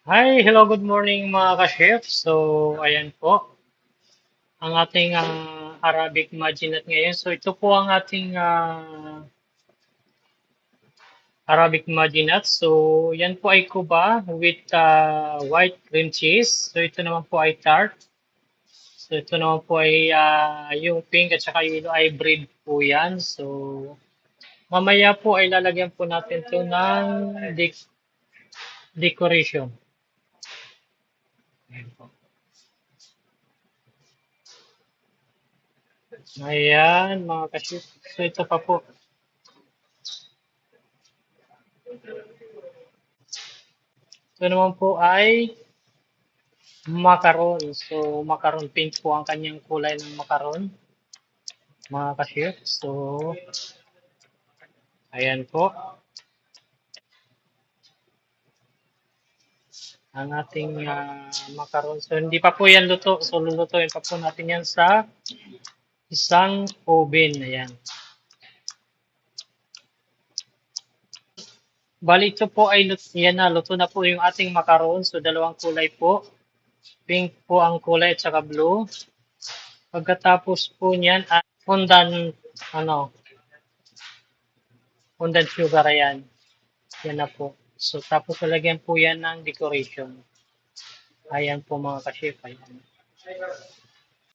Hi, hello, good morning mga ka-chef. So, ayan po, ang ating Arabic Majinat ngayon. So, ito po ang ating Arabic Majinat. So, yan po ay kuba with white cream cheese. So, ito naman po ay tart. So, ito naman po ay yung pink at saka yellow ay bread po yan. So, mamaya po ay lalagyan po natin ito ng decoration. Ayan po. Ayan, mga ka-chef. So, ito pa po. Ito naman po ay macaron. So, macaron pink po ang kanyang kulay ng macaron, mga ka-chef. So, ayan po ang ating macaron. So, hindi pa po yan luto. So, lulutuin pa po natin yan sa isang oven. Ayan. Bali, ito po ay yan na. Luto na po yung ating macaron. So, dalawang kulay po. Pink po ang kulay at saka blue. Pagkatapos po niyan, fondant, ano, fondant sugar yan. Yan na po. So, tapos lalagyan po yan ng decoration. Ayan po mga ka-chef. Ayan.